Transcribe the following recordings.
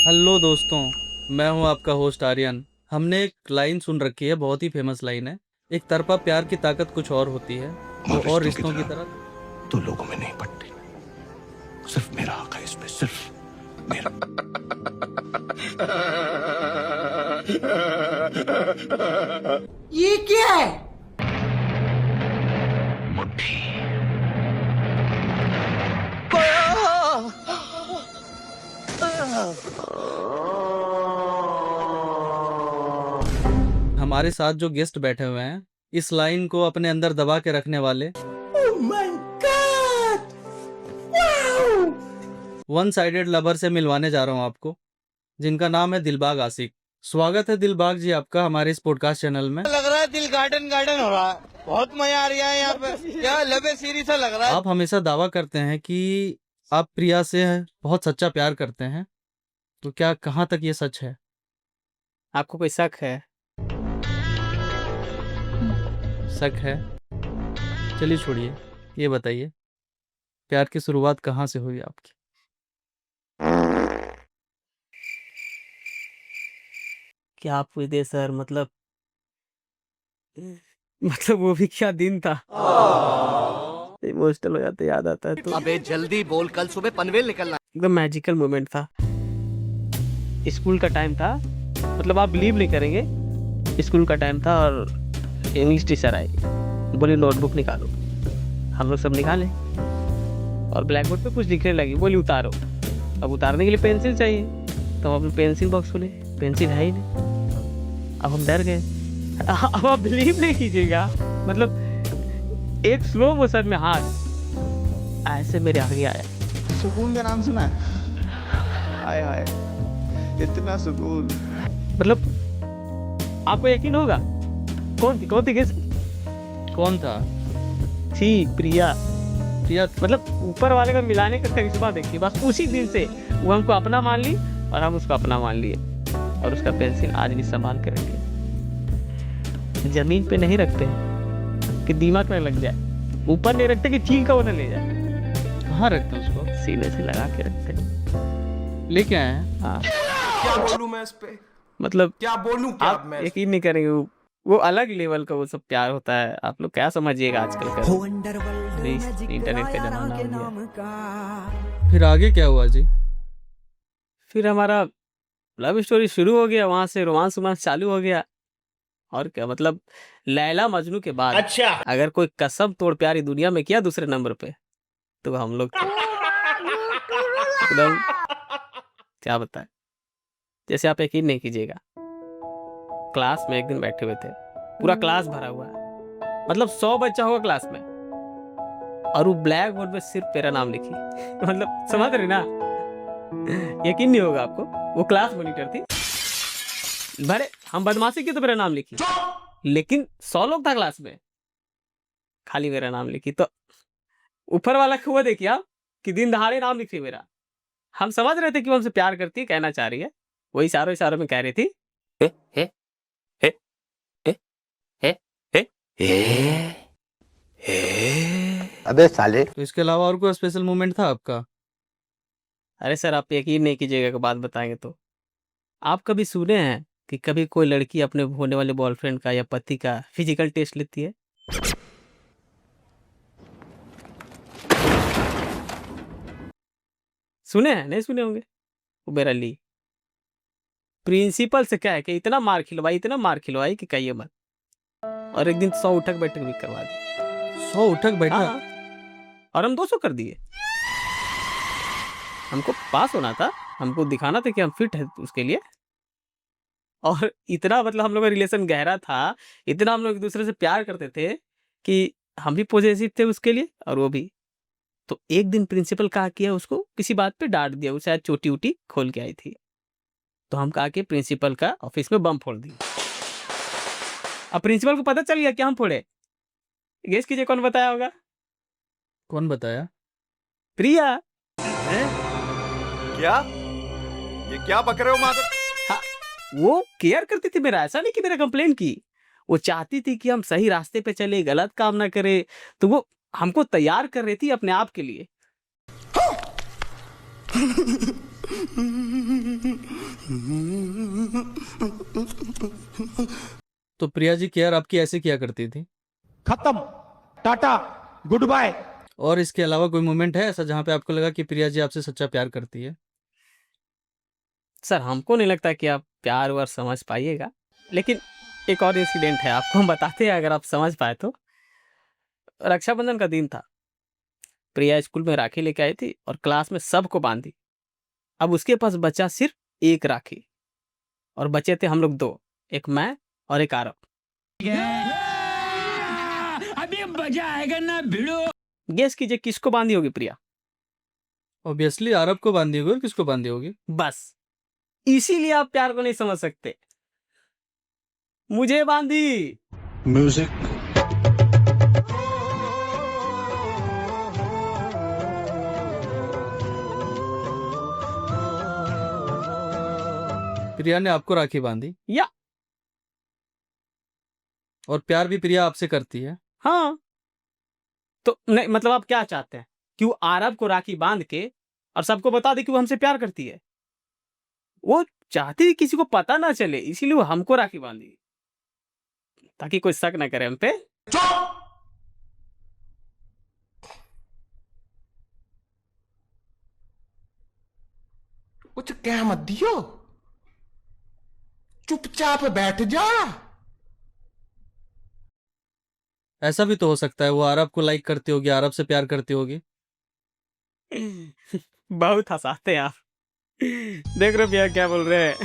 Hello दोस्तों, मैं हूं आपका होस्ट आर्यन। हमने एक लाइन सुन रखी है, बहुत ही फेमस लाइन है। एक तरफा प्यार की ताकत कुछ और होती है, वो और रिश्तों की रिश्तों की तरह तरह। तो लोगों में नहीं पड़ती। सिर्फ मेरा हक है इसमें, सिर्फ मेरा। ये क्या है? मुट्ठी। हमारे साथ जो गेस्ट बैठे हुए हैं, इस लाइन को अपने अंदर दबा के रखने वाले, Oh my God! Wow! One sided lover से मिलवाने जा रहा हूं आपको, जिनका नाम है दिलबाग आशिक। स्वागत है दिलबाग जी आपका हमारे इस पॉडकास्ट चैनल में। लग रहा है दिल गार्डन गार्डन हो रहा है। बहुत मजा आ रहा है यहाँ पे। क्या लबे सीरी सा लग रहा है। आप हमेशा दावा करते हैं कि आप प्रिया से बहुत सच्चा प्यार करते हैं, तो क्या कहाँ तक ये सच है? आपको कोई शक है? शक है? चलिए छोड़िए, ये बताइए प्यार की शुरुआत कहाँ से हुई आपकी? क्या आप पूछते सर? मतलब वो भी क्या दिन था। इमोशनल हो जाते, याद आता है तो अबे जल्दी बोल, कल सुबह पनवेल निकलना। एकदम मैजिकल मोमेंट था। स्कूल का टाइम था, मतलब आप बिलीव नहीं करेंगे। स्कूल का टाइम था और इंग्लिश टीचर आई, बोली नोटबुक निकालो। हम लोग सब निकाले और ब्लैक बोर्ड पे कुछ लिखने लगी, बोली उतारो। अब उतारने के लिए पेंसिल चाहिए, तो हम अपने पेंसिल बॉक्स खोले, पेंसिल है ही नहीं। अब हम डर गए। अब आप बिलीव नहीं कीजिएगा, मतलब एक स्लो मोशन में हाथ ऐसे मेरे आगे आया। सुकून का नाम सुना है? हाय हाय, इतना सुकून। मतलब आपको यकीन होगा कौन थी गेस? कौन था? थी प्रिया। प्रिया? मतलब ऊपर वाले का मिलाने का करिश्मा देखिए। बस उसी दिन से वो हमको अपना मान ली और हम उसको अपना मान लिए, और उसका पेंसिल आज भी संभाल के रखिए। जमीन पे नहीं रखते कि दिमाग में लग जाए, ऊपर नहीं रखते कि चील का वो न ले जाए। कहाँ रखते हैं उसको? सीने से लगा के रखते हैं। लेके आए हैं? हाँ, क्या बोलूं मैं इस पे? मतलब क्या बोलूं क्या आप मैं? यकीन नहीं करेंगे, वो अलग लेवल का वो सब प्यार होता है। आप लोग क्या समझिएगा आजकल का इंटरनेट का जमाना हो गया। फिर आगे क्या हुआ जी? फिर हमारा लव स्टोरी शुरू हो गया, वहां से रोमांस वोमांस चालू हो गया। और क्या, मतलब लैला मजनू के बाद अच्छा, अगर कोई कसम तोड़ प्यारी दुनिया में किया दूसरे नंबर पे, तो हम लोग थे। एकदम क्या बताएं, जैसे आप यकीन नहीं कीजिएगा। क्लास में एक दिन बैठे हुए थे, पूरा क्लास भरा हुआ है, मतलब 100 बच्चा होगा क्लास में, और वो ब्लैक बोर्ड पे सिर्फ मेरा नाम लिखी। मतलब समझ रहे ना, यकीन नहीं होगा आपको। वो क्लास मॉनिटर थी, भरे हम बदमाशी की तो मेरा नाम लिखी, लेकिन 100 लोग था क्लास में, खाली मेरा नाम लिखी। तो ऊपर वाला हुआ देखिए आप, कि दिन दहाड़े नाम लिखी मेरा। हम समझ रहे थे कि वो हमसे प्यार करती है, कहना चाह रही है। वही इशारों इशारों में कह रही थी, हे हे हे हे हे हे हे। अबे साले। तो इसके अलावा और कोई स्पेशल मोमेंट था आपका? अरे सर, आप यकीन नहीं कीजिएगा कि बात बताएंगे तो। आप कभी सुने हैं कि कभी कोई लड़की अपने होने वाले बॉयफ्रेंड का या पति का फिजिकल टेस्ट लेती है? सुने हैं? नहीं सुने होंगे। वो मेरा ली प्रिंसिपल से क्या है कि इतना मार खिलवाई कि कहिए मत। और एक दिन 100 उठक बैठक भी करवा दी। 100 उठक बैठक? हाँ, और हम 200 कर दिए। हमको पास होना था, हमको दिखाना था कि हम फिट है उसके लिए। और इतना मतलब हम लोग का रिलेशन गहरा था, इतना हम लोग एक दूसरे से प्यार करते थे कि हम भी पॉजिटिव थे उसके लिए और वो भी। तो एक दिन प्रिंसिपल कहा किया, उसको किसी बात पे डांट दिया, वो शायद चोटी उटी खोल के आई थी। तो हम कहा कि प्रिंसिपल का ऑफिस में बम फोड़ दिया। अब प्रिंसिपल को पता चल गया कि हम फोड़े। गेस कीजिए कौन बताया होगा? कौन बताया? प्रिया। क्या? ये क्या बक रहे हो माधव? हाँ, वो केयर करती थी मेरा, ऐसा नहीं कि मेरा कंप्लेन की। वो चाहती थी कि हम सही रास्ते पे चले, गलत काम ना करे। तो वो हमको तैयार कर रही थी अपने आप के लिए। तो प्रिया जी केयर आपकी ऐसे किया करती थी? खत्म, टाटा, गुड बाय। और इसके अलावा कोई मोमेंट है ऐसा जहाँ पे आपको लगा कि प्रिया जी आपसे सच्चा प्यार करती है? सर हमको नहीं लगता कि आप प्यार व्यार समझ पाइएगा, लेकिन एक और इंसिडेंट है, आपको हम बताते हैं अगर आप समझ पाए तो। रक्षाबंधन का दिन था, प्रिया स्कूल में राखी लेके आई थी और क्लास में सबको बांधी। अब उसके पास बचा सिर्फ एक राखी और बचे थे हम लोग दो, एक मैं और एक आरव। अभी मजा आएगा ना भिड़ो। गेस कीजिए किसको बांधी होगी प्रिया? ऑब्वियसली आरब को बांधी होगी, और किसको बांधी होगी? बस इसीलिए आप प्यार को नहीं समझ सकते। मुझे बांधी। म्यूजिक। प्रिया ने आपको राखी बांधी या और प्यार भी प्रिया आपसे करती है? हाँ, तो नहीं मतलब आप क्या चाहते हैं कि वो आरब को राखी बांध के और सबको बता दे कि वो हमसे प्यार करती है? वो चाहती है किसी को पता ना चले, इसीलिए वो हमको राखी बांधी ताकि कोई शक ना करे हम पे। कुछ कह मत दियो, चुपचाप बैठ जा। ऐसा भी तो हो सकता है वो अरब को लाइक करती होगी, अरब से प्यार करती होगी। बहुत हंसाते हैं आप। देख रहे हो भैया क्या बोल रहे हैं?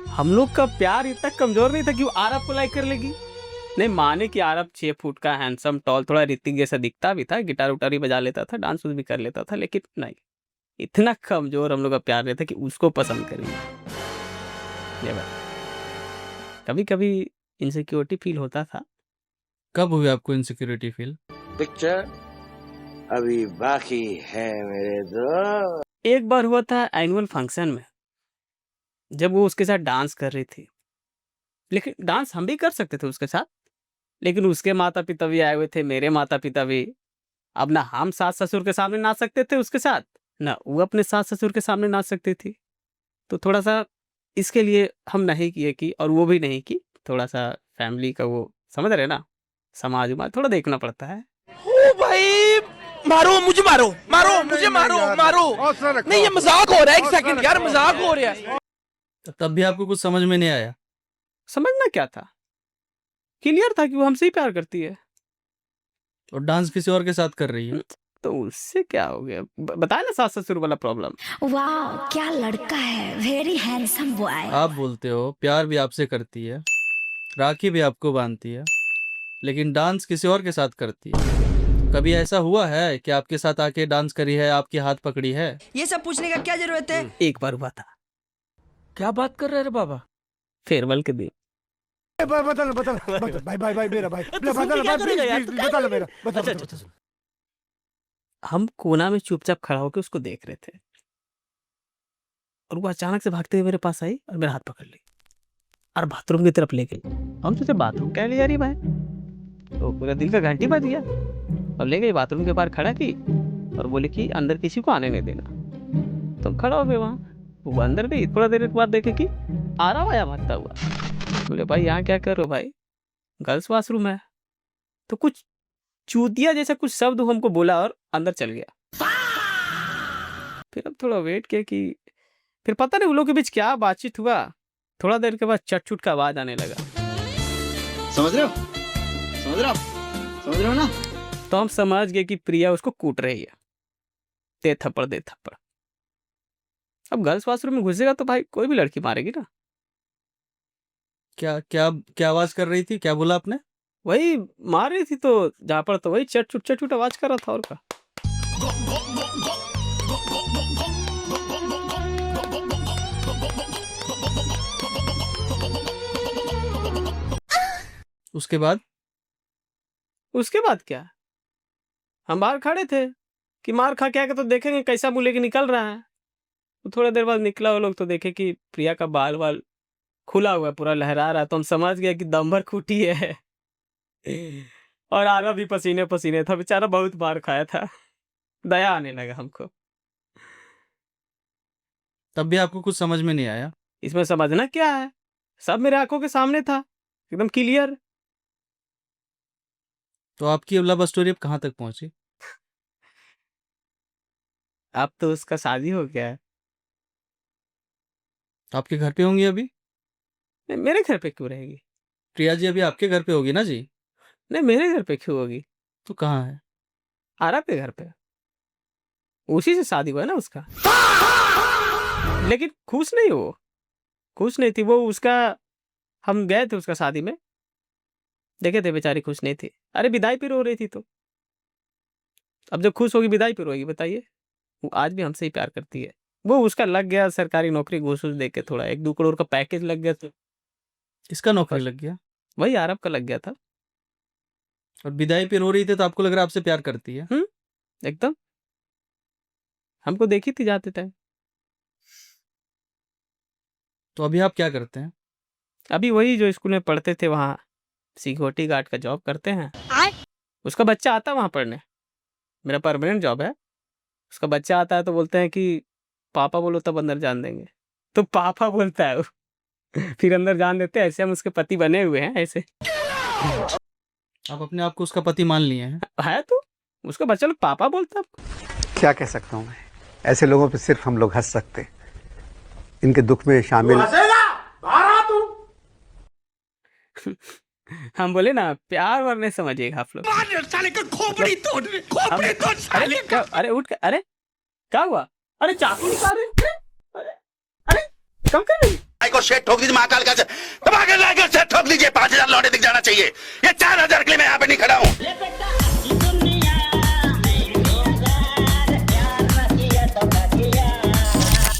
हम लोग का प्यार इतना कमजोर नहीं था कि वो आरब को लाइक कर लेगी। नहीं माने कि आरब 6 फुट का हैंडसम टॉल थोड़ा ऋतिक जैसा दिखता भी था, गिटार उटार भी बजा लेता था, डांस भी कर लेता था, लेकिन नहीं, इतना कमजोर हम लोग का प्यार नहीं था कि उसको पसंद करेंगे। कभी कभी इनसिक्योरिटी फील होता था। कब हुई आपको इनसिक्योरिटी फील? पिक्चर अभी बाकी है मेरे दोस्त। एक बार हुआ था एनुअल फंक्शन में, जब वो उसके साथ डांस कर रही थी, लेकिन डांस हम भी कर सकते थे उसके साथ, लेकिन उसके माता पिता भी आए हुए थे, मेरे माता पिता भी। अब ना हम सास ससुर के सामने नाच सकते थे उसके साथ, ना वो अपने सास ससुर के सामने नाच सकती थी। तो थोड़ा सा इसके लिए हम नहीं किए की, और वो भी नहीं की। थोड़ा सा फैमिली का वो समझ रहे ना, समाज उमाज थोड़ा देखना पड़ता है। ओ भाई मारो मुझे, मारो मारो मुझे, मारो मारो। नहीं ये मजाक हो रहा है, एक सेकंड यार, मजाक हो रहा है। तब भी आपको कुछ समझ में नहीं आया? समझना क्या था, क्लियर था कि वो हमसे ही प्यार करती है। और डांस किसी और के साथ कर रही है? तो उससे क्या हो गया? बताया ना सास ससुर वाला प्रॉब्लम। वाह क्या लड़का है, वेरी हैंडसम बॉय। आप बोलते हो प्यार भी आपसे करती है, राखी भी आपको बांधती है, लेकिन डांस किसी और के साथ करती है। कभी ऐसा हुआ है कि आपके साथ आके डांस करी है, आपके हाथ पकड़ी है? ये सब पूछने का क्या जरूरत है? एक बार हुआ था। क्या बात कर रहे हैं बाबा? फेयरवेल के दिन। बदल बदल भाई भाई भाई मेरा भाई, बदल मेरा बदल। हम कोना में चुपचाप खड़ा होकर उसको देख रहे थे, और वो अचानक से भागते हुए मेरे पास आई और मेरा हाथ पकड़ ली और बाथरूम की तरफ ले गई। हम सोचे बाथरूम क्या ले जा रही भाई, तो पूरा दिल का घंटी बज गया। अब ले गई बाथरूम के बाहर खड़ा की और बोले कि अंदर किसी को आने नहीं देना। तो खड़ा हो गए वहाँ, वो अंदर गई। थोड़ा देर के बाद देखे कि आराम आया भागता हुआ। बोले भाई यहाँ क्या कर रहे हो भाई, गर्ल्स वॉशरूम है। तो कुछ चूतिया जैसा कुछ शब्द हमको बोला और अंदर चल गया। फिर अब थोड़ा वेट किया कि फिर पता नहीं उन लोगों के बीच क्या बातचीत हुआ। थोड़ा देर के बाद चट-चुट का आवाज आने लगा। समझ रहे हो, समझ रहे हो, समझ रहे हो ना? तो हम समझ गए कि प्रिया उसको कूट रही है। दे थप्पड़ दे थप्पड़। अब गर्ल्स वॉशरूम में घुसेगा तो भाई कोई भी लड़की मारेगी ना। क्या क्या क्या आवाज कर रही थी, क्या बोला आपने? वही मार रही थी, तो जहाँ पर तो वही चट-चुट आवाज कर रहा था और का। उसके बाद? उसके बाद क्या, हम बाहर खड़े थे कि मार खा के आके तो देखेंगे कैसा मुंह लेके निकल रहा है। तो थोड़ा देर बाद निकला वो लोग, तो देखे कि प्रिया का बाल वाल खुला हुआ है, पूरा लहरा रहा है। तो हम समझ गए कि दम भर खूटी है। और आरा भी पसीने पसीने था, बेचारा बहुत मार खाया था। दया आने लगा हमको। तब भी आपको कुछ समझ में नहीं आया। इसमें समझना क्या है, सब मेरे आंखों के सामने था, एकदम क्लियर। तो आपकी लव स्टोरी अब कहाँ तक पहुंची? अब तो उसका शादी हो गया है। आपके घर पे होंगी अभी? नहीं, मेरे घर पे क्यों रहेगी? प्रिया जी अभी आपके घर पे होगी ना जी? नहीं, मेरे घर पे क्यों होगी? तो कहाँ है? आरव के घर पे। उसी से शादी हुआ है ना उसका। लेकिन खुश नहीं, वो खुश नहीं थी। वो उसका, हम गए थे उसका शादी में, देखे थे, बेचारी खुश नहीं थी। अरे विदाई पे रो रही थी। तो अब जब खुश होगी विदाई पे रोएगी, बताइए? वो आज भी हमसे ही प्यार करती है। वो उसका लग गया सरकारी नौकरी, घूस दे के थोड़ा 1-2 करोड़ का पैकेज लग गया। तो किसका नौकरी लग गया? वही आरव का लग गया था। और विदाई पे रो रही थी तो आपको लग रहा है आपसे प्यार करती है? एकदम, हमको देखी थी जाते टाइम। तो अभी आप क्या करते हैं? अभी वही जो स्कूल में पढ़ते थे वहाँ सिक्योरिटी गार्ड का जॉब करते हैं। उसका बच्चा आता है वहाँ पढ़ने, मेरा परमानेंट जॉब है। उसका बच्चा आता है तो बोलते हैं कि पापा बोलो तब अंदर जान देंगे, तो पापा बोलता है वो। फिर अंदर जान देते हैं। ऐसे हम उसके पति बने हुए हैं। ऐसे आप अपने आप को उसका पति मान लिए हैं? है तो उसका बच्चा लोग पापा बोलता है। क्या कह सकता हूँ मैं, ऐसे लोगों पे सिर्फ हम लोग हंस सकते हैं। इनके दुख में शामिल हम बोले ना, प्यार वार नहीं समझिएगा आप लोग। साले का खोपड़ी तोड़ अरे क्या, अरे उठ के, अरे क्या हुआ? अरे चाकू निकाल रहे, अरे कम कर रही को शेट ठोक दीजिए, महाकाल का दबा के लाकर शेट ठोक दीजिए। 5000 लौटे दिख जाना चाहिए। ये 4000 के लिए मैं यहाँ पे नहीं खड़ा हूँ।